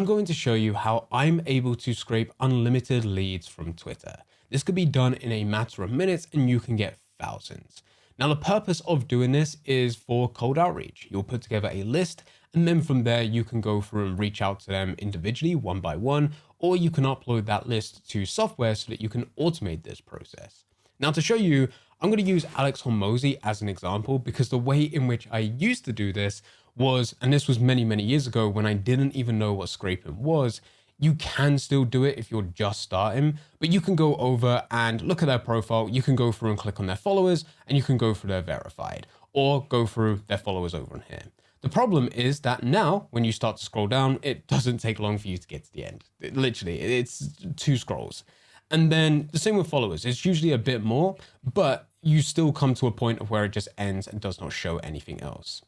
I'm going to show you how I'm able to scrape unlimited leads from Twitter. This could be done in a matter of minutes and you can get thousands. Now, the purpose of doing this is for cold outreach. You'll put together a list and then from there you can go through and reach out to them individually one by one, or you can upload that list to software so that you can automate this process. Now, to show you, I'm going to use Alex Hormozi as an example because the way in which I used to do this was, and this was many, many years ago when I didn't even know what scraping was. You can still do it if you're just starting, but you can go over and look at their profile. You can go through and click on their followers and you can go through their verified or go through their followers over in here. The problem is that now when you start to scroll down, it doesn't take long for you to get to the end. Literally, it's 2 scrolls. And then the same with followers. It's usually a bit more, but you still come to a point of where it just ends and does not show anything else.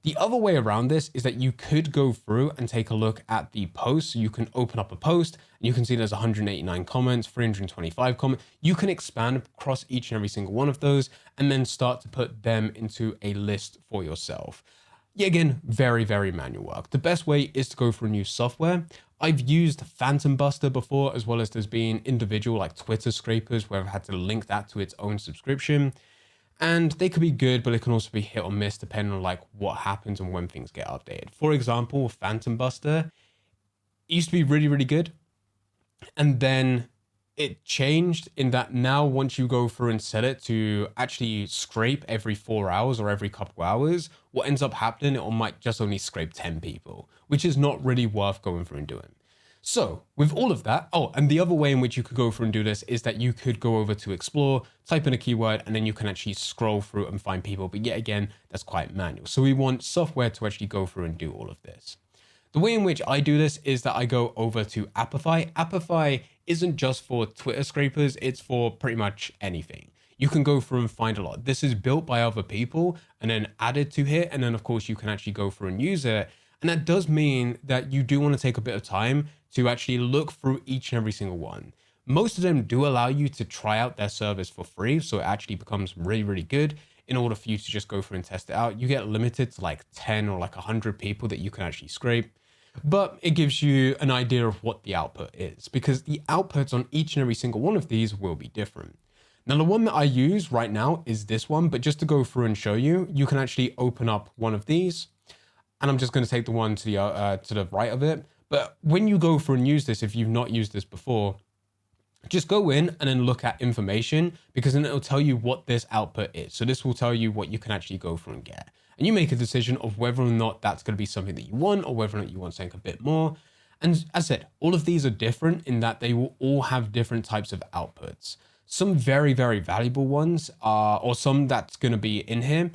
The other way around this is that you could go through and take a look at the post. So you can open up a post and you can see there's 189 comments, 325 comments. You can expand across each and every single one of those and then start to put them into a list for yourself. Yet again, very, very manual work. The best way is to go for a new software. I've used Phantom Buster before, as well as there's been individual like Twitter scrapers where I've had to link that to its own subscription. And they could be good, but it can also be hit or miss depending on like what happens and when things get updated. For example, Phantom Buster used to be really, really good. And then it changed in that now once you go through and set it to actually scrape every 4 hours or every couple hours, what ends up happening, it might just only scrape 10 people, which is not really worth going through and doing. So with all of that, and the other way in which you could go through and do this is that you could go over to explore, type in a keyword, and then you can actually scroll through and find people. But yet again, that's quite manual. So we want software to actually go through and do all of this. The way in which I do this is that I go over to Apify. Apify isn't just for Twitter scrapers, it's for pretty much anything. You can go through and find a lot. This is built by other people and then added to here. And then of course you can actually go through and use it. And that does mean that you do want to take a bit of time to actually look through each and every single one. Most of them do allow you to try out their service for free. So it actually becomes really, really good in order for you to just go through and test it out. You get limited to like 10 or like 100 people that you can actually scrape. But it gives you an idea of what the output is because the outputs on each and every single one of these will be different. Now, the one that I use right now is this one, but just to go through and show you, you can actually open up one of these and I'm just going to take the one to the right of it. But when you go through and use this, if you've not used this before, just go in and then look at information because then it'll tell you what this output is. So this will tell you what you can actually go through and get. And you make a decision of whether or not that's going to be something that you want or whether or not you want something a bit more. And as I said, all of these are different in that they will all have different types of outputs. Some very, very valuable ones are, or some that's going to be in here.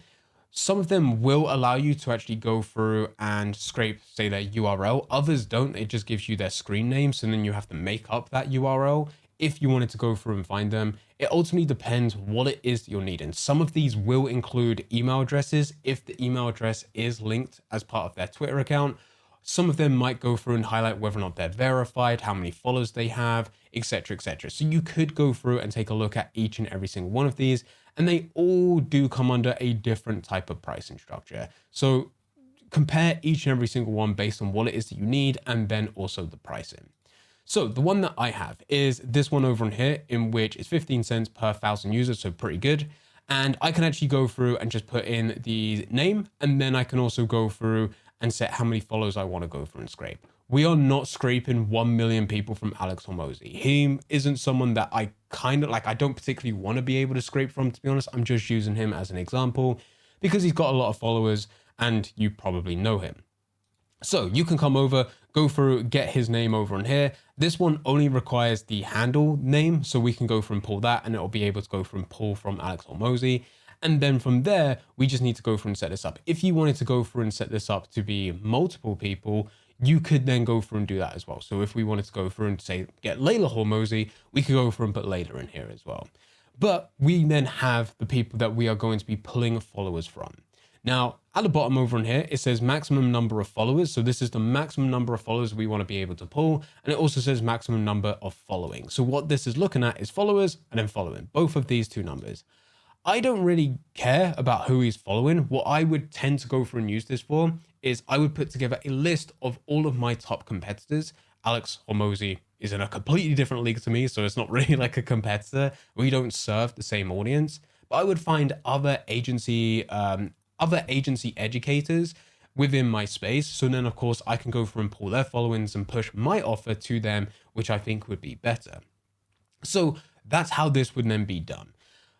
Some of them will allow you to actually go through and scrape, say, their URL. Others don't. It just gives you their screen name. So then you have to make up that URL if you wanted to go through and find them. It ultimately depends what it is that you're needing. Some of these will include email addresses if the email address is linked as part of their Twitter account. Some of them might go through and highlight whether or not they're verified, how many followers they have, etc., etc. So you could go through and take a look at each and every single one of these, and they all do come under a different type of pricing structure. So compare each and every single one based on what it is that you need, and then also the pricing. So the one that I have is this one over on here, in which is 15 cents per 1,000 users, so pretty good. And I can actually go through and just put in the name, and then I can also go through and set how many followers I want to go through and scrape. We are not scraping 1 million people from Alex Hormozi. He isn't someone that I I don't particularly want to be able to scrape from, to be honest. I'm just using him as an example because he's got a lot of followers and you probably know him. So you can come over, go through, get his name over on here. This one only requires the handle name, so we can go through and pull that, and it'll be able to go through and pull from Alex Hormozi. And then from there, we just need to go through and set this up. If you wanted to go through and set this up to be multiple people, you could then go through and do that as well. So if we wanted to go through and say, get Layla Hormozi, we could go through and put Layla in here as well. But we then have the people that we are going to be pulling followers from. Now, at the bottom over on here, it says maximum number of followers. So this is the maximum number of followers we want to be able to pull. And it also says maximum number of following. So what this is looking at is followers and then following, both of these two numbers. I don't really care about who he's following. What I would tend to go through and use this for is I would put together a list of all of my top competitors. Alex Hormozy is in a completely different league to me, so it's not really like a competitor. We don't serve the same audience, but I would find other agency educators within my space. So then, of course, I can go through and pull their followings and push my offer to them, which I think would be better. So that's how this would then be done.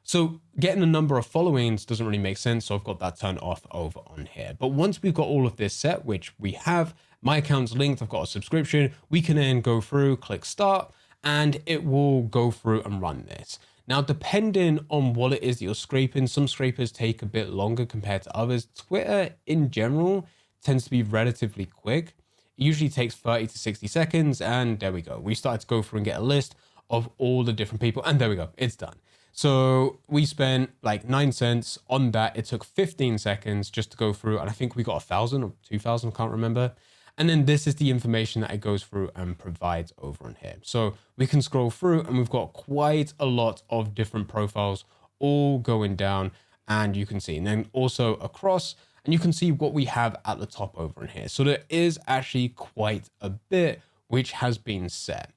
So getting a number of followings doesn't really make sense. So I've got that turned off over on here. But once we've got all of this set, which we have, my account's linked, I've got a subscription, we can then go through, click start, and it will go through and run this. Now, depending on what it is that you're scraping, some scrapers take a bit longer compared to others. Twitter in general tends to be relatively quick. It usually takes 30 to 60 seconds. And there we go. We started to go through and get a list of all the different people. And there we go. It's done. So we spent like 9 cents on that. It took 15 seconds just to go through. And I think we got 1,000 or 2,000, can't remember. And then this is the information that it goes through and provides over on here. So we can scroll through and we've got quite a lot of different profiles all going down, and you can see, and then also across, and you can see what we have at the top over in here. So there is actually quite a bit which has been set.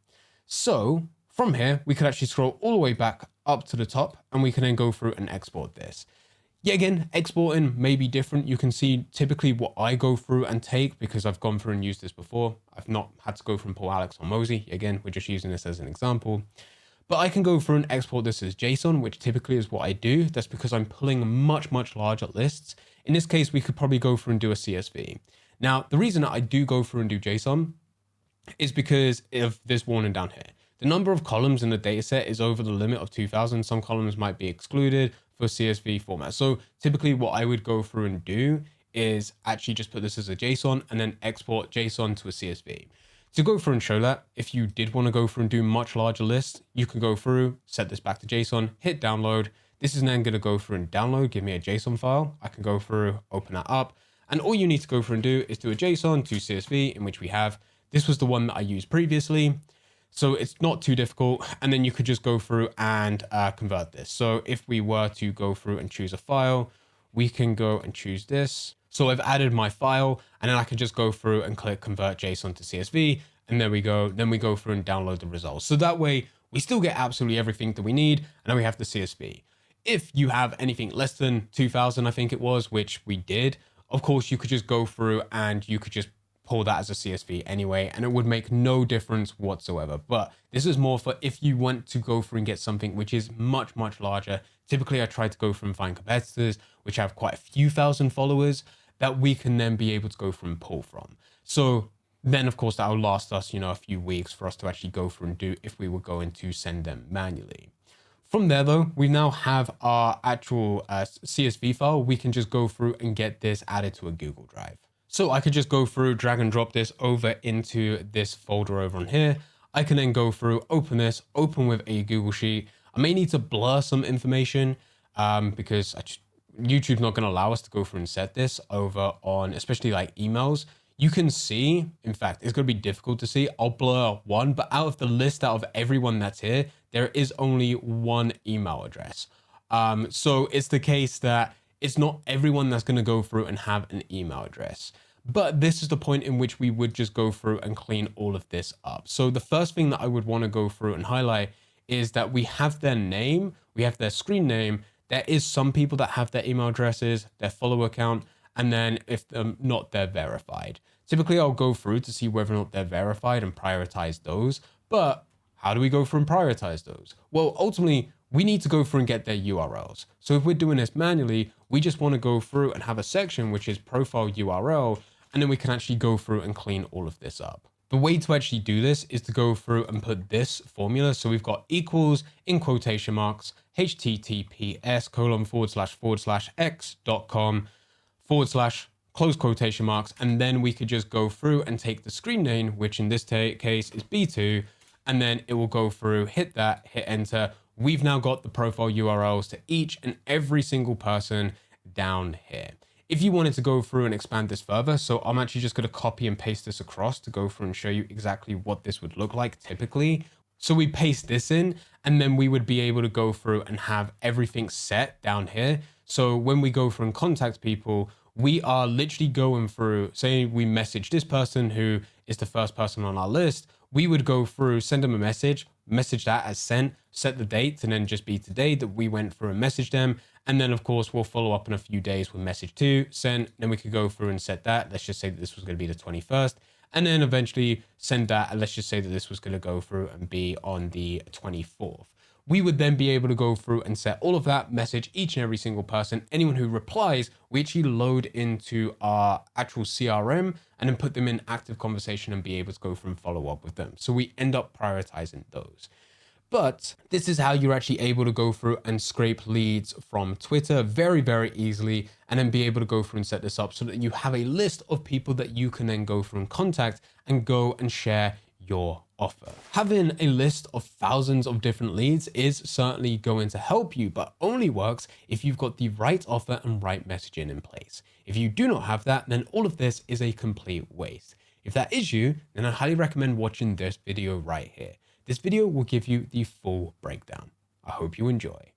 So from here, we could actually scroll all the way back up to the top, and we can then go through and export this. Yet again, exporting may be different. You can see typically what I go through and take, because I've gone through and used this before. I've not had to go through and pull Alex Hormozy. Again, we're just using this as an example. But I can go through and export this as JSON, which typically is what I do. That's because I'm pulling much, much larger lists. In this case, we could probably go through and do a CSV. Now, the reason that I do go through and do JSON is because of this warning down here. The number of columns in the dataset is over the limit of 2,000. Some columns might be excluded for CSV format. So typically what I would go through and do is actually just put this as a JSON and then export JSON to a CSV. To go through and show that, if you did want to go through and do much larger lists, you can go through, set this back to JSON, hit download. This is then going to go through and download, give me a JSON file. I can go through, open that up. And all you need to go through and do is do a JSON to CSV, in which we have, this was the one that I used previously. So it's not too difficult. And then you could just go through and convert this. So if we were to go through and choose a file, we can go and choose this. So I've added my file, and then I can just go through and click convert JSON to CSV. And there we go. Then we go through and download the results. So that way we still get absolutely everything that we need. And then we have the CSV. If you have anything less than 2,000, I think it was, which we did, of course, you could just go through and you could just pull that as a CSV anyway, and it would make no difference whatsoever. But this is more for if you want to go through and get something which is much, much larger. Typically, I try to go through and find competitors which have quite a few thousand followers that we can then be able to go through and pull from. So then, of course, that will last us, a few weeks for us to actually go through and do if we were going to send them manually. From there, though, we now have our actual CSV file. We can just go through and get this added to a Google Drive. So I could just go through, drag and drop this over into this folder over on here. I can then go through, open this, open with a Google Sheet. I may need to blur some information because YouTube's not going to allow us to go through and set this over on, especially like emails. You can see, in fact, it's going to be difficult to see. I'll blur one, but out of the list, out of everyone that's here, there is only one email address. So it's the case that it's not everyone that's going to go through and have an email address. But this is the point in which we would just go through and clean all of this up. So the first thing that I would want to go through and highlight is that we have their name, we have their screen name. There is some people that have their email addresses, their follower account, and then if not, they're verified. Typically, I'll go through to see whether or not they're verified and prioritize those. But how do we go through and prioritize those? Well, ultimately, we need to go through and get their URLs. So if we're doing this manually, we just want to go through and have a section which is profile URL, and then we can actually go through and clean all of this up. The way to actually do this is to go through and put this formula. So we've got equals in quotation marks, https://x.com/ close quotation marks. And then we could just go through and take the screen name, which in this case is B2, and then it will go through, hit that, hit enter. We've now got the profile URLs to each and every single person down here. If you wanted to go through and expand this further, so I'm actually just going to copy and paste this across to go through and show you exactly what this would look like typically. So we paste this in, and then we would be able to go through and have everything set down here. So when we go through and contact people, we are literally going through, say we message this person who is the first person on our list, we would go through, send them a message that as sent, set the date, and then just be today that we went through and messaged them. And then of course, we'll follow up in a few days with message 2, sent, then we could go through and set that. Let's just say that this was going to be the 21st. And then eventually send that, and let's just say that this was going to go through and be on the 24th. We would then be able to go through and set all of that, message each and every single person. Anyone who replies, we actually load into our actual CRM and then put them in active conversation and be able to go through and follow up with them. So we end up prioritizing those. But this is how you're actually able to go through and scrape leads from Twitter very, very easily, and then be able to go through and set this up so that you have a list of people that you can then go through and contact and go and share your offer. Having a list of thousands of different leads is certainly going to help you, but only works if you've got the right offer and right messaging in place. If you do not have that, then all of this is a complete waste. If that is you, then I highly recommend watching this video right here. This video will give you the full breakdown. I hope you enjoy.